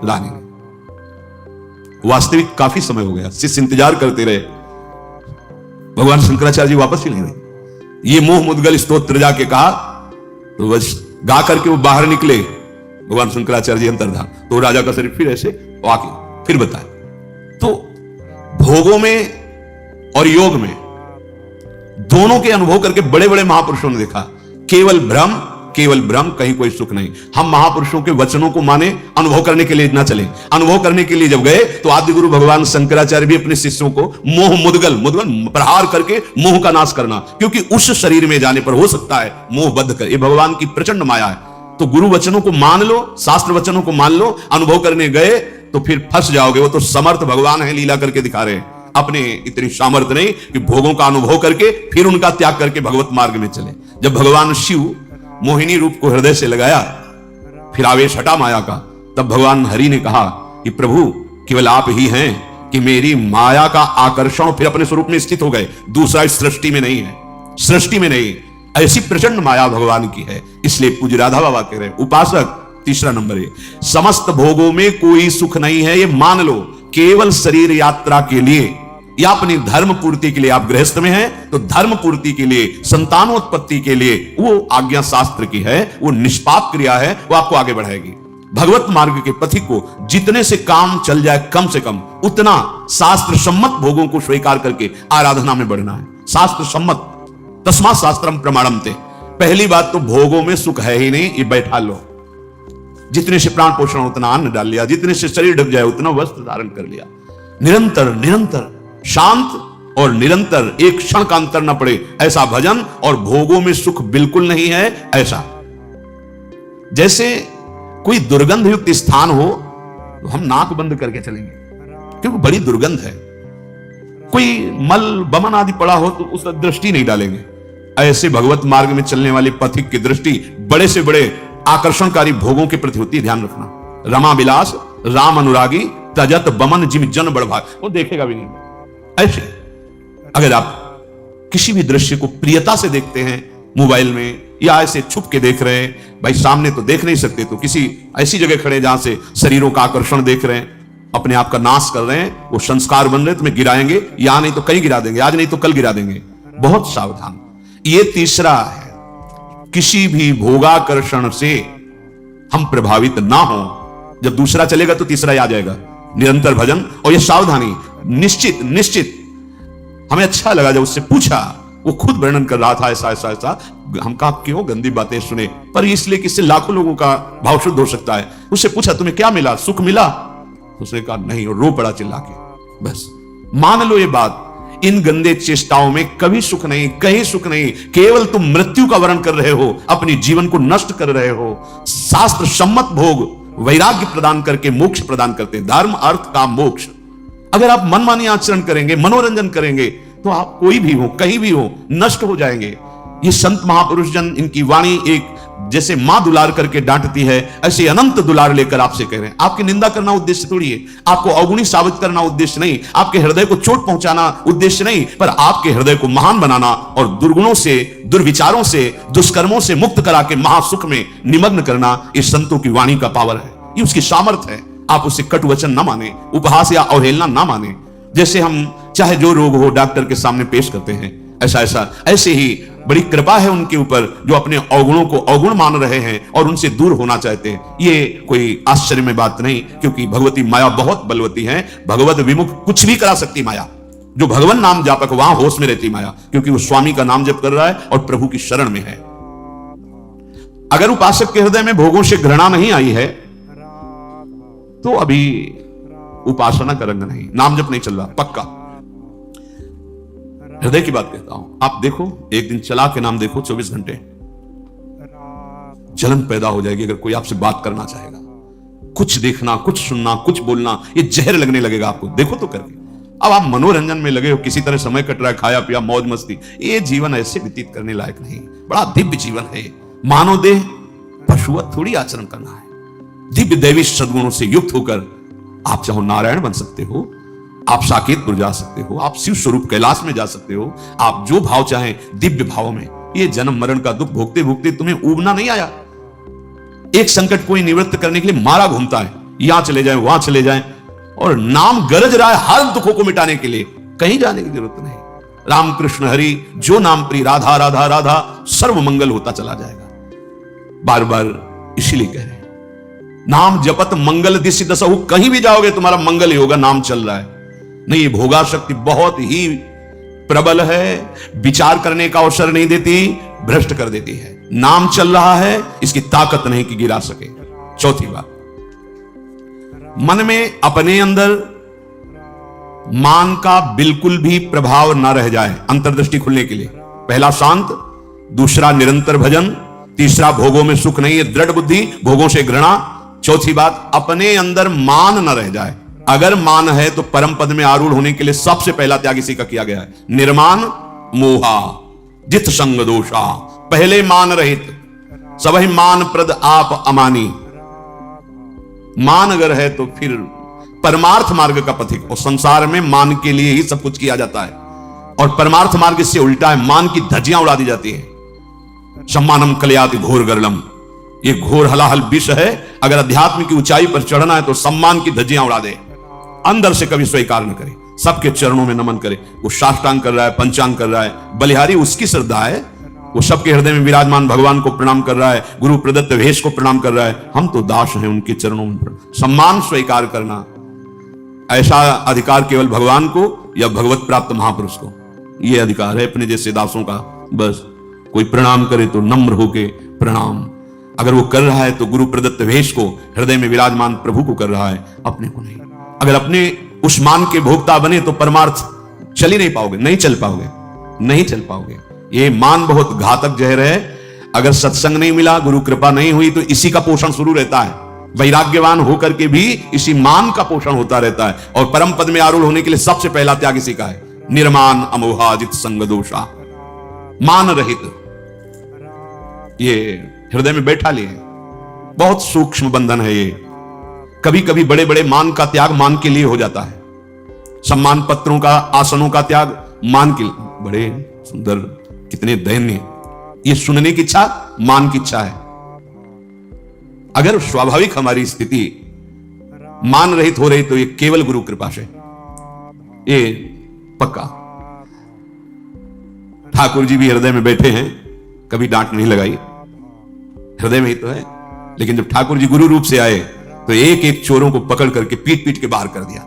S1: रानी ने। वास्तविक काफी समय हो गया, शिष्य इंतजार करते रहे, भगवान शंकराचार्य जी वापस ही नहीं रहे। ये मोह मुद्गल स्तोत्र जाके कहा तो बस गा करके वो बाहर निकले, भगवान शंकराचार्य जी अंतर्धान, तो राजा का शरीर फिर ऐसे आके फिर बताए। तो भोगों में और योग में दोनों के अनुभव करके बड़े बड़े महापुरुषों ने देखा, केवल भ्रम, कहीं कोई सुख नहीं। हम महापुरुषों के वचनों को माने, अनुभव करने के लिए ना चले। अनुभव करने के लिए जब गए तो आद्य गुरु भगवान शंकराचार्य भी अपने शिष्यों को मोह मुद्गल प्रहार करके मोह का नाश करना, क्योंकि उस शरीर में जाने पर हो सकता है मोह बद्ध कर, ये भगवान की प्रचंड माया है। तो गुरु वचनों को मान लो, शास्त्र वचनों को मान लो, अनुभव करने गए तो फिर फंस जाओगे। वो तो समर्थ भगवान है, लीला करके दिखा रहे हैं, अपने इतनी सामर्थ्य नहीं कि भोगों का अनुभव करके फिर उनका त्याग करके भगवत मार्ग में चले। जब भगवान शिव मोहिनी रूप को हृदय से लगाया, फिर आवेश हटा माया का, तब भगवान हरि ने कहा कि प्रभु केवल आप ही हैं कि मेरी माया का आकर्षण फिर अपने स्वरूप में स्थित हो गए, दूसरा इस सृष्टि में नहीं है, सृष्टि में नहीं। ऐसी प्रचंड माया भगवान की है। इसलिए पूज्य राधा बाबा कह रहे हैं, उपासक तीसरा नंबर है, समस्त भोगों में कोई सुख नहीं है, ये मान लो। केवल शरीर यात्रा के लिए या अपनी धर्म पूर्ति के लिए आप गृहस्थ में हैं तो धर्म पूर्ति के लिए, संतानोत्पत्ति के लिए वो आज्ञा शास्त्र की है, वो निष्पाप क्रिया है, वो आपको आगे बढ़ाएगी। भगवत मार्ग के पथिक को जितने से काम चल जाए कम से कम, उतना शास्त्र सम्मत भोगों को स्वीकार करके आराधना में बढ़ना है। शास्त्र सम्मत, तस्मात् शास्त्रम प्रमाणम ते। पहली बात तो भोगों में सुख है ही नहीं, ये बैठा लो। जितने से प्राण पोषण उतना अन्न डाल लिया, जितने से शरीर ढक जाए उतना वस्त्र धारण कर लिया। निरंतर निरंतर शांत और निरंतर, एक क्षण का अंतर न पड़े ऐसा भजन, और भोगों में सुख बिल्कुल नहीं है ऐसा। जैसे कोई दुर्गंध युक्त स्थान हो तो हम नाक बंद करके चलेंगे क्योंकि बड़ी दुर्गंध है। कोई मल बमन आदि पड़ा हो तो उस दृष्टि नहीं डालेंगे। ऐसे भगवत मार्ग में चलने वाले पथिक की दृष्टि बड़े से बड़े आकर्षणकारी भोगों के प्रति होती है। ध्यान रखना। रमा विलास राम अनुरागी तजत बमन जिम जन बड़भाग, वो देखेगा भी नहीं। ऐसे अगर आप किसी भी दृश्य को प्रियता से देखते हैं मोबाइल में, या ऐसे छुप के देख रहे हैं, भाई सामने तो देख नहीं सकते तो किसी ऐसी जगह खड़े जहां से शरीरों का आकर्षण देख रहे हैं, अपने आप का नाश कर रहे हैं, वो संस्कार बन रहे, तुम्हें गिराएंगे, या नहीं तो कहीं गिरा देंगे, आज नहीं तो कल गिरा देंगे। बहुत सावधान। ये तीसरा है, किसी भी भोगाकर्षण से हम प्रभावित ना हो। जब दूसरा चलेगा तो तीसरा ही आ जाएगा। निरंतर भजन और ये सावधानी, निश्चित निश्चित। हमें अच्छा लगा जब उससे पूछा, वो खुद वर्णन कर रहा था ऐसा ऐसा ऐसा। हम कहा क्यों गंदी बातें सुने, पर इसलिए कि इससे लाखों लोगों का भाव शुद्ध हो सकता है। उससे पूछा तुम्हें क्या मिला, सुख मिला? उसने कहा नहीं, और रो पड़ा चिल्ला के। बस मान लो ये बात, इन गंदे चेष्टाओं में कभी सुख नहीं, कहीं सुख नहीं। केवल तुम मृत्यु का वर्ण कर रहे हो, अपनी जीवन को नष्ट कर रहे हो। शास्त्र सम्मत भोग वैराग्य प्रदान करके मोक्ष प्रदान करते हैं। धर्म अर्थ काम मोक्ष। अगर आप मनमानी आचरण करेंगे, मनोरंजन करेंगे, तो आप कोई भी हो, कहीं भी हो, नष्ट हो जाएंगे। ये संत महापुरुष जन, इनकी वाणी एक जैसे मां दुलार करके डांटती है, ऐसे अनंत दुलार लेकर आपसे कह रहे हैं। आपकी निंदा करना उद्देश्य थोड़ी है, आपको अवगुणी साबित करना उद्देश्य नहीं, आपके हृदय को चोट पहुंचाना उद्देश्य नहीं, पर आपके हृदय को महान बनाना और दुर्गुणों से, दुर्विचारों से, दुष्कर्मों से मुक्त करा के महासुख में निमग्न करना, इस संतों की वाणी का पावर है, ये उसकी सामर्थ है। आप उससे कटु वचन ना माने, उपहास या अवहेलना ना माने। जैसे हम चाहे जो रोग हो डॉक्टर के सामने पेश करते हैं, ऐसे ही बड़ी कृपा है उनके ऊपर जो अपने अवगुणों को अवगुण मान रहे हैं और उनसे दूर होना चाहते हैं। ये कोई आश्चर्य में बात नहीं, क्योंकि भगवती माया बहुत बलवती है। भगवत विमुख कुछ भी करा सकती माया। जो भगवान नाम जापक वहां होश में रहती माया, क्योंकि वो स्वामी का नाम जप कर रहा है और प्रभु की शरण में है। अगर उपासक के हृदय में भोगों से घृणा नहीं आई है तो अभी उपासना का रंग नहीं, नाम जप नहीं चल रहा पक्का। हृदय की बात कहता हूं। आप देखो, एक दिन चला के नाम देखो, 24 घंटे जलन पैदा हो जाएगी। अगर कोई आपसे बात करना चाहेगा, कुछ देखना, कुछ सुनना, कुछ बोलना, ये जहर लगने लगेगा आपको। देखो तो करके। अब आप मनोरंजन में लगे हो, किसी तरह समय कट रहा है, खाया पिया, मौज मस्ती, ये जीवन ऐसे व्यतीत करने लायक नहीं। बड़ा दिव्य जीवन है। मानव देह पशुवत थोड़ी आचरण करना है। दिव्य दैवी सद्गुणों से युक्त होकर आप चाहो नारायण बन सकते हो, आप साकेतपुर जा सकते हो, आप शिव स्वरूप कैलाश में जा सकते हो। आप जो भाव चाहें दिव्य भाव में। ये जन्म मरण का दुख भोगते भोगते तुम्हें ऊबना नहीं आया। एक संकट कोई निवृत्त करने के लिए मारा घूमता है, यहां चले जाएं, वहां चले जाएं, और नाम गरज रहा है हर दुखों को मिटाने के लिए। कहीं जाने की जरूरत नहीं। राम कृष्ण हरि जो नाम प्रिय, राधा राधा राधा, सर्व मंगल होता चला जाएगा। बार बार इसीलिए कह रहे हैं, नाम जपत मंगल दिशि दसहु। कहीं भी जाओगे तुम्हारा मंगल ही होगा। नाम चल रहा है। नहीं, ये भोगा शक्ति बहुत ही प्रबल है, विचार करने का अवसर नहीं देती, भ्रष्ट कर देती है। नाम चल रहा है, इसकी ताकत नहीं कि गिरा सके। चौथी बात, मन में अपने अंदर मान का बिल्कुल भी प्रभाव ना रह जाए। अंतर्दृष्टि खुलने के लिए पहला शांत, दूसरा निरंतर भजन, तीसरा भोगों में सुख नहीं है, दृढ़ बुद्धि, भोगों से घृणा। चौथी बात, अपने अंदर मान न रह जाए। अगर मान है तो परम पद में आरूढ़ होने के लिए सबसे पहला त्याग इसी का किया गया है। निर्मान मोहा जित संग दोषा। पहले मान रहित, सबहि मान प्रद आप अमानी। मान अगर है तो फिर परमार्थ मार्ग का पथिक। और संसार में मान के लिए ही सब कुछ किया जाता है, और परमार्थ मार्ग इससे उल्टा है। मान की धज्जियां उड़ा दी जाती है। सम्मानम कलयाति घोर गरलम, ये घोर हलाहल विष है। अगर अध्यात्म की ऊंचाई पर चढ़ना है तो सम्मान की धज्जियां उड़ा दे, अंदर से कभी स्वीकार न करे। सबके चरणों में नमन करे। वो साष्टांग कर रहा है, पंचांग कर रहा है, बलिहारी उसकी श्रद्धा है, वो सबके हृदय में विराजमान भगवान को प्रणाम कर रहा है, गुरु प्रदत्त वेश को प्रणाम कर रहा है। हम तो दास हैं उनके चरणों में। सम्मान स्वीकार करना, ऐसा अधिकार केवल भगवान को या भगवत प्राप्त महापुरुष को यह अधिकार है अपने जैसे दासों का। बस कोई प्रणाम करे तो नम्र होके प्रणाम, अगर वो कर रहा है तो गुरु प्रदत्त वेश को, हृदय में विराजमान प्रभु को कर रहा है, अपने को नहीं। अगर अपने उस मान के भोक्ता बने तो परमार्थ चल ही नहीं पाओगे, नहीं चल पाओगे, नहीं चल पाओगे। ये मान बहुत घातक जहर है। अगर सत्संग नहीं मिला, गुरु कृपा नहीं हुई तो इसी का पोषण शुरू रहता है। वैराग्यवान होकर के भी इसी मान का पोषण होता रहता है। और परम पद में आरूढ़ होने के लिए सबसे पहला त्याग इसी का है, निर्मान अमोहाजित संग दोषा, मान रहित। ये हृदय में बैठा लिए, बहुत सूक्ष्म बंधन है ये। कभी कभी बड़े बड़े मान का त्याग मान के लिए हो जाता है। सम्मान पत्रों का, आसनों का त्याग मान के लिए। बड़े सुंदर, कितने दयनीय। ये सुनने की इच्छा मान की इच्छा है। अगर स्वाभाविक हमारी स्थिति मान रहित हो रही तो ये केवल गुरु कृपा से, ये पक्का। ठाकुर जी भी हृदय में बैठे हैं, कभी डांट नहीं लगाई, हृदय में ही तो है। लेकिन जब ठाकुर जी गुरु रूप से आए तो एक एक चोरों को पकड़ करके पीट पीट के बाहर कर दिया।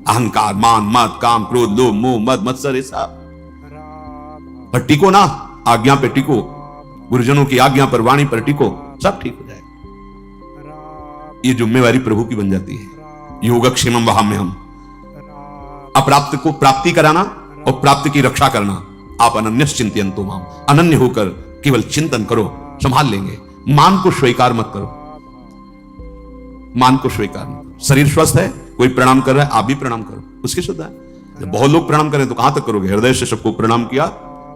S1: अहंकार, मान, मद, काम, क्रोध, लोभ, मोह, मद, मत्सर, ऐसा। पर टिको ना, आज्ञा पे टिको, गुरुजनों की आज्ञा पर, वाणी पर टिको, सब ठीक हो जाएगा। ये जिम्मेवारी प्रभु की बन जाती है। योगक्षेमम वहाम्यहम्, अप्राप्त को प्राप्ति कराना और प्राप्त की रक्षा करना। आप अनन्यस चिंतयन्तु माम, अनन्य होकर केवल चिंतन करो, संभाल लेंगे। मान को स्वीकार मत करो, मान को स्वीकार मत करो। शरीर स्वस्थ है, कोई प्रणाम कर रहा है, आप भी प्रणाम करो, उसकी शुद्ध है। जब बहुत लोग प्रणाम करें तो कहां तक करोगे? हृदय से सबको प्रणाम किया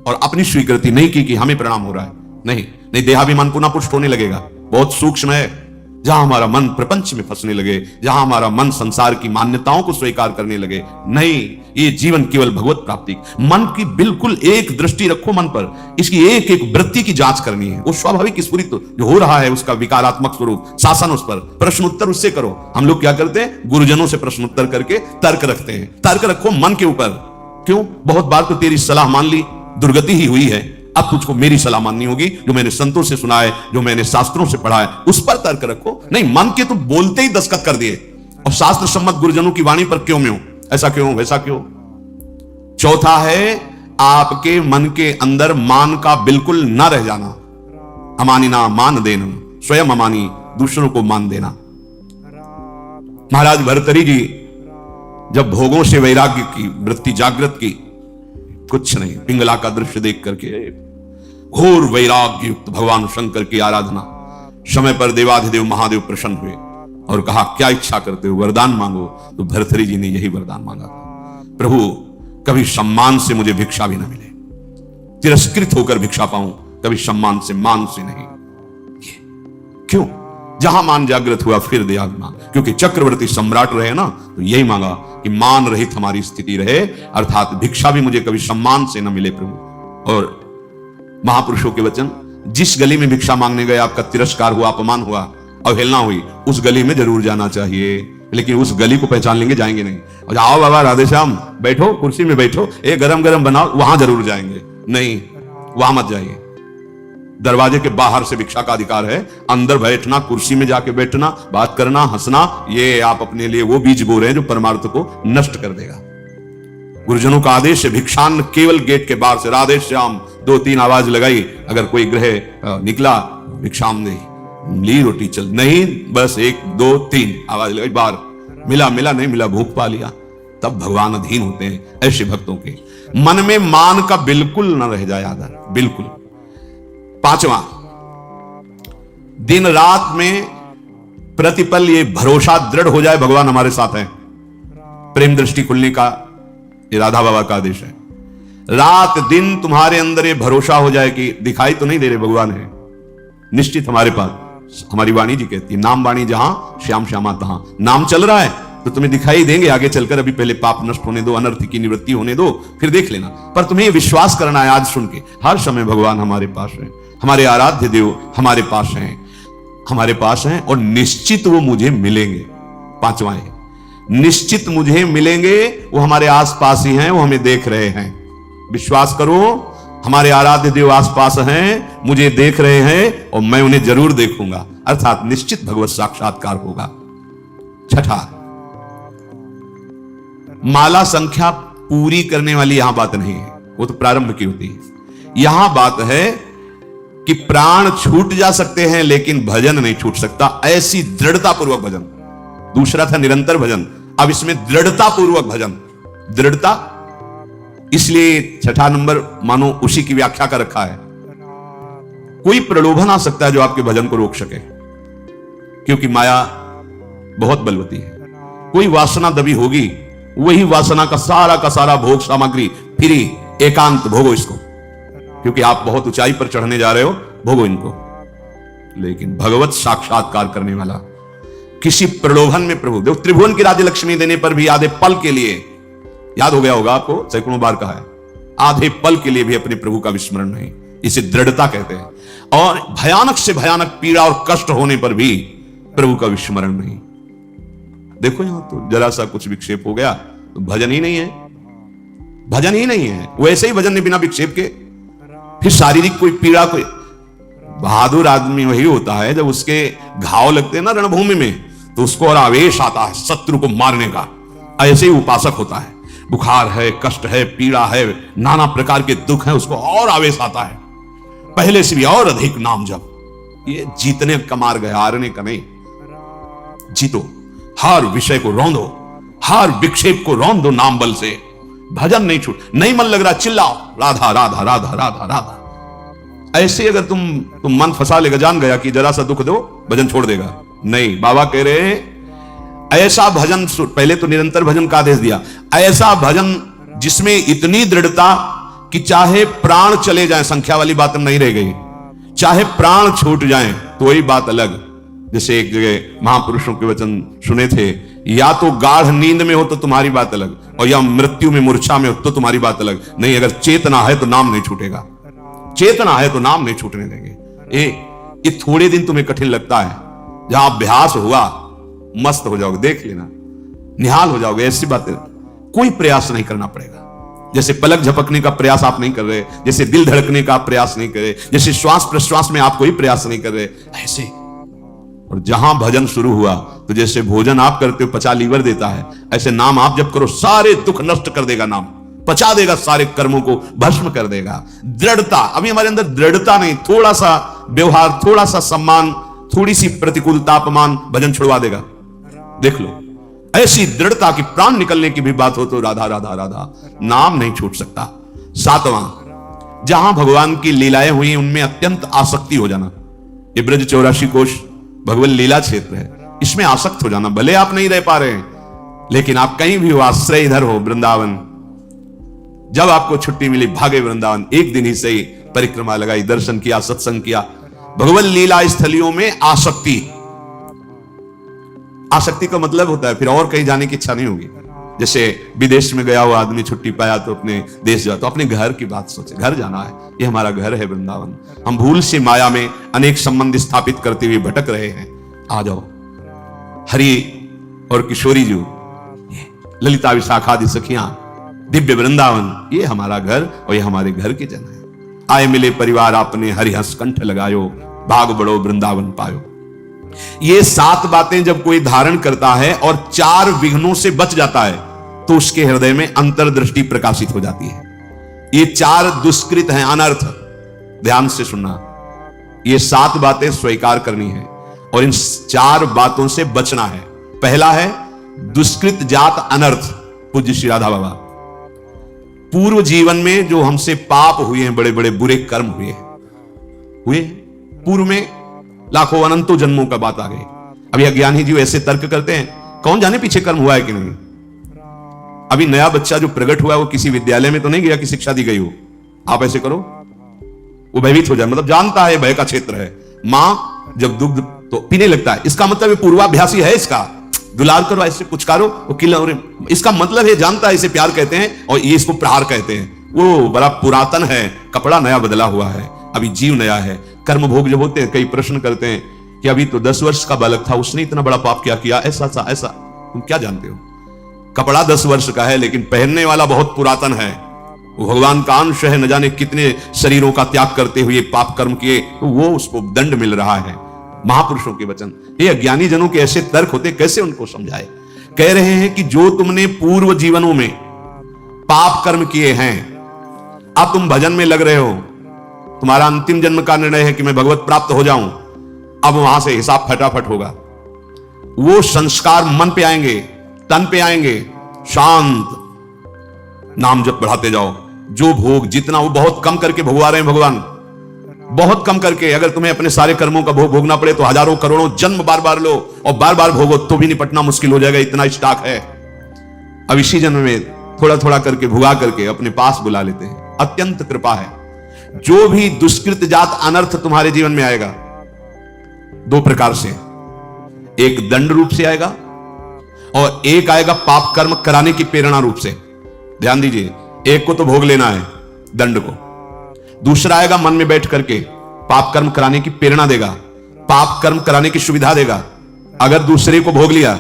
S1: और अपनी स्वीकृति नहीं की कि हमें प्रणाम हो रहा है। नहीं, देहाभिमान पुनः पुष्ट होने लगेगा। बहुत सूक्ष्म है। जहां हमारा मन प्रपंच में फंसने लगे, जहां हमारा मन संसार की मान्यताओं को स्वीकार करने लगे, नहीं, ये जीवन केवल भगवत प्राप्ति। मन की बिल्कुल एक दृष्टि रखो मन पर, इसकी एक एक वृत्ति की जांच करनी है। वो स्वाभाविक स्फुरित जो हो रहा है उसका विकारात्मक स्वरूप, शासन उस पर, प्रश्नोत्तर उससे करो। हम लोग क्या करते हैं? गुरुजनों से प्रश्नोत्तर करके तर्क रखते हैं। तर्क रखो मन के ऊपर। क्यों? बहुत बार तो तेरी सलाह मान ली, दुर्गति ही हुई है, अब तुझको मेरी सलाह माननी होगी, जो मैंने संतों से सुना है, जो मैंने शास्त्रों से पढ़ा है, उस पर तर्क रखो। नहीं, मन के तो बोलते ही दस्तखत कर दिए और शास्त्र सम्मत गुरुजनों की वाणी पर क्यों में हो, ऐसा क्यों, वैसा क्यों। चौथा है आपके मन के अंदर मान का बिल्कुल न रह जाना। अमानिना मान देना, स्वयं अमानी, दूसरों को मान देना। महाराज भर्तरी जी जब भोगों से वैराग्य की वृत्ति जागृत की, कुछ नहीं, पिंगला का दृश्य देख करके घोर वैराग्य युक्त भगवान शंकर की आराधना। समय पर देवाधिदेव महादेव प्रसन्न हुए और कहा क्या इच्छा करते हो, वरदान मांगो। तो भर्तरी जी ने यही वरदान मांगा, प्रभु कभी सम्मान से मुझे भिक्षा भी न मिले, तिरस्कृत होकर भिक्षा पाऊं, कभी सम्मान से, मान से नहीं। क्यों? जहां मान जागृत हुआ फिर दयाभिमान, क्योंकि चक्रवर्ती सम्राट रहे ना, तो यही मांगा कि मान रहित हमारी स्थिति रहे, अर्थात भिक्षा भी मुझे कभी सम्मान से न मिले प्रभु। और महापुरुषों के वचन, जिस गली में भिक्षा मांगने गए आपका तिरस्कार हुआ, अपमान हुआ, अवहेलना हुई, उस गली में जरूर जाना चाहिए। लेकिन उस गली को पहचान लेंगे, जाएंगे नहीं। और आओ बाबा राधेश्याम, बैठो कुर्सी में बैठो, एक गरम गरम बनाओ, वहां जरूर जाएंगे। नहीं, वहां मत जाइए। दरवाजे के बाहर से भिक्षा का अधिकार है, अंदर बैठना, कुर्सी में जाके बैठना, बात करना, हंसना, ये आप अपने लिए वो बीज बो रहे हैं जो परमार्थ को नष्ट कर देगा। गुरुजनों का आदेश है, भिक्षान केवल गेट के बाहर से, राधे श्याम 2-3 आवाज लगाई, अगर कोई ग्रह निकला भिक्षाम दे, ली रोटी चल, नहीं बस 1-2-3 आवाज लगाई, बाहर मिला मिला, नहीं मिला भूख पा लिया। तब भगवान अधीन होते हैं ऐसे भक्तों के। मन में मान का बिल्कुल न रह जाए आदर, बिल्कुल। 5वां, दिन रात में प्रतिपल ये भरोसा दृढ़ हो जाए भगवान हमारे साथ हैं। प्रेम दृष्टि खुलने का ये राधा बाबा का आदेश है। रात दिन तुम्हारे अंदर ये भरोसा हो जाए कि दिखाई तो नहीं दे रहे, भगवान है निश्चित हमारे पास। हमारी वाणी जी कहती है, नाम वाणी जहां श्याम श्यामा तहां। नाम चल रहा है तो तुम्हें दिखाई देंगे आगे चलकर, अभी पहले पाप नष्ट होने दो, अनर्थ की निवृत्ति होने दो, फिर देख लेना। पर तुम्हें विश्वास करना है आज सुन के, हर समय भगवान हमारे पास है, हमारे आराध्य देव हमारे पास हैं, हमारे पास हैं और निश्चित वो मुझे मिलेंगे। 5वां है, निश्चित मुझे मिलेंगे, वो हमारे आसपास ही हैं, वो हमें देख रहे हैं। विश्वास करो, हमारे आराध्य देव आसपास हैं, मुझे देख रहे हैं और मैं उन्हें जरूर देखूंगा, अर्थात निश्चित भगवत साक्षात्कार होगा। छठा, माला संख्या पूरी करने वाली यहां बात नहीं है, वो तो प्रारंभ की होती है। यहां बात है कि प्राण छूट जा सकते हैं लेकिन भजन नहीं छूट सकता, ऐसी दृढ़ता पूर्वक भजन। दूसरा था निरंतर भजन, अब इसमें दृढ़ता पूर्वक भजन। दृढ़ता इसलिए छठा नंबर मानो उसी की व्याख्या का रखा है। कोई प्रलोभन आ सकता है जो आपके भजन को रोक सके, क्योंकि माया बहुत बलवती है। कोई वासना दबी होगी, वही वासना का सारा भोग सामग्री फ्री, एकांत भोगो इसको, क्योंकि आप बहुत ऊंचाई पर चढ़ने जा रहे हो, भोगो इनको। लेकिन भगवत साक्षात्कार करने वाला किसी प्रलोभन में प्रभु देव त्रिभुवन की राज्य लक्ष्मी देने पर भी आधे पल के लिए, याद हो गया होगा आपको, सैकड़ों बार कहा है, आधे पल के लिए भी अपने प्रभु का विस्मरण नहीं, इसे दृढ़ता कहते हैं। और भयानक से भयानक पीड़ा और कष्ट होने पर भी प्रभु का विस्मरण नहीं। देखो यहां तो जरा सा कुछ विक्षेप हो गया तो भजन ही नहीं है, भजन ही नहीं है। वैसे ही भजन नहीं बिना विक्षेप के। फिर शारीरिक कोई पीड़ा, कोई बहादुर आदमी वही होता है जब उसके घाव लगते हैं ना रणभूमि में, तो उसको और आवेश आता है शत्रु को मारने का। ऐसे ही उपासक होता है, बुखार है, कष्ट है, पीड़ा है, नाना प्रकार के दुख है, उसको और आवेश आता है, पहले से भी और अधिक नाम जप। ये जीतने का मार्ग है, हारने का नहीं। जीतो, हर विषय को रौंदो, हर विक्षेप को रौंदो नाम बल से। भजन नहीं छूट, नहीं मन लग रहा चिल्लाओ राधा राधा राधा राधा राधा। ऐसे अगर तुम मन फंसा लेगा, जान गया कि जरा सा दुख दो भजन छोड़ देगा, नहीं। बाबा कह रहे हैं ऐसा भजन, पहले तो निरंतर भजन का आदेश दिया, ऐसा भजन जिसमें इतनी दृढ़ता कि चाहे प्राण चले जाएं, संख्या वाली बात नहीं रह गई, चाहे प्राण छूट जाएं तो वही बात अलग। जैसे एक जगह महापुरुषों के वचन सुने थे, या तो गाढ़ नींद में हो तो तुम्हारी बात अलग, और या मृत्यु में मूर्छा में हो तो तुम्हारी बात अलग। नहीं, अगर चेतना है तो नाम नहीं छूटेगा, चेतना है तो नाम नहीं छूटने देंगे। ये थोड़े दिन तुम्हें कठिन लगता है, जहां अभ्यास हुआ मस्त हो जाओगे, देख लेना, निहाल हो जाओगे। ऐसी बातें कोई प्रयास नहीं करना पड़ेगा। जैसे पलक झपकने का प्रयास आप नहीं कर रहे, जैसे दिल धड़कने का आप प्रयास नहीं कर रहे, जैसे श्वास प्रश्वास में आप कोई प्रयास नहीं कर रहे, ऐसे। और जहां भजन शुरू हुआ तो जैसे भोजन आप करते हो पचा लीवर देता है, ऐसे नाम आप जब करो सारे दुख नष्ट कर देगा, नाम पचा देगा, सारे कर्मों को भस्म कर देगा। दृढ़ता, अभी हमारे अंदर दृढ़ता नहीं, थोड़ा सा व्यवहार, थोड़ा सा सम्मान, थोड़ी सी प्रतिकूलता, अपमान भजन छुड़वा देगा। देख लो, ऐसी दृढ़ता की प्राण निकलने की भी बात हो तो राधा राधा राधा, नाम नहीं छूट सकता। सातवां, जहां भगवान की लीलाएं हुई उनमें अत्यंत आसक्ति हो जाना। ये ब्रज 84 कोश भगवान लीला क्षेत्र है, इसमें आसक्त हो जाना। भले आप नहीं रह पा रहे हैं, लेकिन आप कहीं भी हो, आश्रय इधर हो, वृंदावन। जब आपको छुट्टी मिली भागे वृंदावन, एक दिन ही सही परिक्रमा लगाई, दर्शन किया, सत्संग किया। भगवान लीला स्थलियों में आसक्ति, आसक्ति का मतलब होता है फिर और कहीं जाने की इच्छा नहीं होगी। जैसे विदेश में गया हुआ आदमी छुट्टी पाया तो अपने देश जाता, तो अपने घर की बात सोचे, घर जाना है, ये हमारा घर है वृंदावन। हम भूल से माया में अनेक संबंध स्थापित करते हुए भटक रहे हैं। आ जाओ, हरि और किशोरी जी, ललिता विशाखा आदि सखियां, दिव्य वृंदावन, ये हमारा घर और ये हमारे घर के जन है। आए मिले परिवार आपने, हरिहंस कंठ लगायो, भाग बढ़ो वृंदावन पायो। ये 7 बातें जब कोई धारण करता है और 4 विघ्नों से बच जाता है तो उसके हृदय में अंतर्दृष्टि प्रकाशित हो जाती है। ये 4 दुष्कृत हैं, अनर्थ, ध्यान से सुनना। ये 7 बातें स्वीकार करनी है और इन 4 बातों से बचना है। पहला है दुष्कृत जात अनर्थ। पूज्य श्री राधा बाबा, पूर्व जीवन में जो हमसे पाप हुए हैं, बड़े बड़े बुरे कर्म हुए पूर्व में, लाखों अनंतों जन्मों का बात आ गई। अभी अज्ञानी जी ऐसे तर्क करते हैं, कौन जाने पीछे कर्म हुआ है कि नहीं। अभी नया बच्चा जो प्रकट हुआ है वो किसी विद्यालय में तो नहीं गया कि शिक्षा दी गई हो। आप ऐसे करो, वो भयभीत हो जाए, मतलब जानता है भय का क्षेत्र है। मां जब दुग्ध तो पीने लगता है, इसका मतलब पूर्वाभ्यासी है, इसका दुलार करो, ऐसे पुचकारो, वो किला, इसका मतलब है जानता है, इसे प्यार कहते हैं और ये इसको प्रहार कहते हैं। वो बड़ा पुरातन है, कपड़ा नया बदला हुआ है, अभी जीव नया है। कर्म भोग जब होते हैं, कई प्रश्न करते हैं कि अभी तो 10 वर्ष का बालक था, उसने इतना बड़ा पाप क्या किया, ऐसा ऐसा। तुम क्या जानते हो? कपड़ा 10 वर्ष का है लेकिन पहनने वाला बहुत पुरातन है, वो भगवान का अंश है, न जाने कितने शरीरों का त्याग करते हुए पाप कर्म किए, तो वो उसको दंड मिल रहा है। महापुरुषों के वचन, ये अज्ञानी जनों के ऐसे तर्क होते, कैसे उनको समझाए। कह रहे हैं कि जो तुमने पूर्व जीवनों में पाप कर्म किए हैं, अब तुम भजन में लग रहे हो, तुम्हारा अंतिम जन्म का निर्णय है कि मैं भगवत प्राप्त हो जाऊं, अब वहां से हिसाब फटाफट होगा। वो संस्कार मन पे आएंगे, तन पे आएंगे, शांत नाम जप बढ़ाते जाओ। जो भोग जितना वो बहुत कम करके भगवा रहे हैं भगवान, बहुत कम करके। अगर तुम्हें अपने सारे कर्मों का भोग भोगना पड़े तो हजारों करोड़ों जन्म बार बार लो और बार बार भोगो तो भी निपटना मुश्किल हो जाएगा, इतना स्टॉक है। अब इसी जन्म में थोड़ा थोड़ा करके भुगा करके अपने पास बुला लेते हैं। अत्यंत कृपा है। जो भी दुष्कृत जात अनर्थ तुम्हारे जीवन में आएगा, दो प्रकार से, एक दंड रूप से आएगा और एक आएगा पाप कर्म कराने की प्रेरणा रूप से। ध्यान दीजिए, एक को तो भोग लेना है दंड को, दूसरा आएगा मन में बैठ करके पाप कर्म कराने की प्रेरणा देगा, पाप कर्म कराने की सुविधा देगा। अगर दूसरे को भोग लिया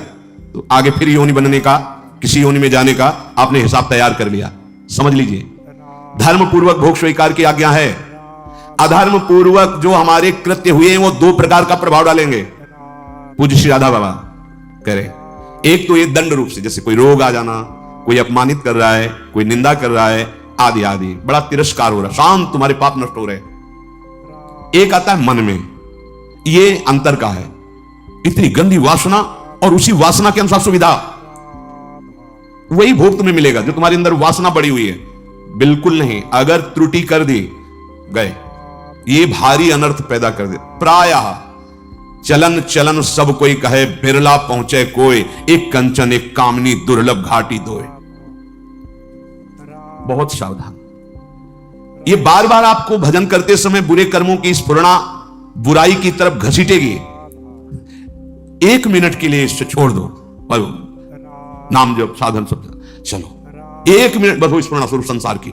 S1: तो आगे फिर योनि बनने का, किसी योनि में जाने का आपने हिसाब तैयार कर लिया। समझ लीजिए, धर्म पूर्वक भोग स्वीकार की आज्ञा है। अधर्म पूर्वक जो हमारे कृत्य हुए हैं वो दो प्रकार का प्रभाव डालेंगे। पूज्य श्री राधा बाबा कह रहे, एक तो ये दंड रूप से, जैसे कोई रोग आ जाना, कोई अपमानित कर रहा है, कोई निंदा कर रहा है, आदि आदि, बड़ा तिरस्कार हो रहा है, शांत तुम्हारे पाप नष्ट हो रहे। एक आता है मन में, ये अंतर का है। इतनी गंदी वासना और उसी वासना के अनुसार सुविधा, वही भोग तुम्हें मिलेगा जो तुम्हारे अंदर वासना बढ़ी हुई है। बिल्कुल नहीं, अगर त्रुटि कर दी गए, ये भारी अनर्थ पैदा कर दे। प्रायः चलन चलन सब कोई कहे, बिरला पहुंचे कोई, एक कंचन एक कामनी दुर्लभ घाटी दोए। बहुत सावधान। ये बार बार आपको भजन करते समय बुरे कर्मों की स्फुरणा बुराई की तरफ घसीटेगी। 1 मिनट के लिए इससे छोड़ दो, नाम जप साधन सब चलो, 1 मिनट बस वो स्फुरणा स्वरूप संसार की,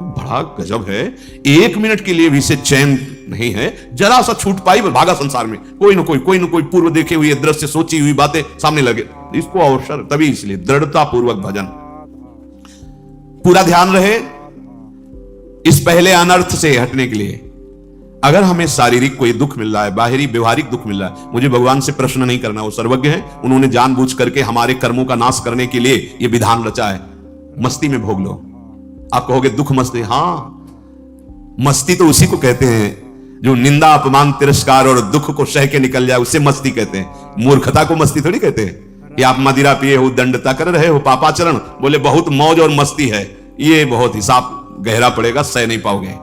S1: बड़ा गजब है। 1 मिनट के लिए भी से चैन नहीं है, जरा सा छूट पाई भागा संसार में, कोई ना कोई पूर्व देखे हुए दृश्य, सोची हुई बातें सामने लगे, इसको अवसर तभी। इसलिए दृढ़ता पूर्वक भजन, पूरा ध्यान रहे इस पहले अनर्थ से हटने के लिए। अगर हमें शारीरिक कोई दुख मिल रहा है, बाहरी व्यवहारिक दुख मिल रहा है, मुझे भगवान से प्रश्न नहीं करना, वो सर्वज्ञ है, उन्होंने जानबूझ करके हमारे कर्मों का नाश करने के लिए ये विधान रचा है। मस्ती में भोग लो। आप कहोगे दुख मस्ती, हां, मस्ती तो उसी को कहते हैं जो निंदा अपमान तिरस्कार और दुख को सह के निकल जाए, उसे मस्ती कहते हैं। मूर्खता को मस्ती थोड़ी कहते हैं। कि आप मदिरा पिए हो, दंडता कर रहे हो, पापाचरण, बोले बहुत मौज और मस्ती है, ये बहुत हिसाब गहरा पड़ेगा, सह नहीं पाओगे।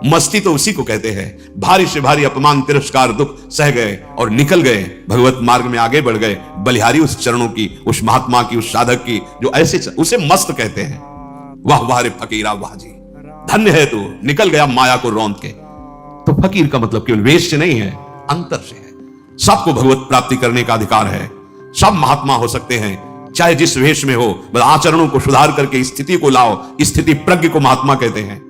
S1: मस्ती तो उसी को कहते हैं, भारी से भारी अपमान तिरस्कार दुख सह गए और निकल गए, भगवत मार्ग में आगे बढ़ गए, बलिहारी उस चरणों की, उस महात्मा की, उस साधक की, जो ऐसे, उसे मस्त कहते हैं। वाह वाह रे फकीरा वाह जी, धन्य है तू, निकल गया माया को रौंद के। तो फकीर का मतलब केवल वेश से नहीं है, अंतर से है। सबको भगवत प्राप्ति करने का अधिकार है, सब महात्मा हो सकते हैं, चाहे जिस वेश में हो, बस आचरणों को सुधार करके स्थिति को लाओ। स्थिति प्रज्ञ को महात्मा कहते हैं।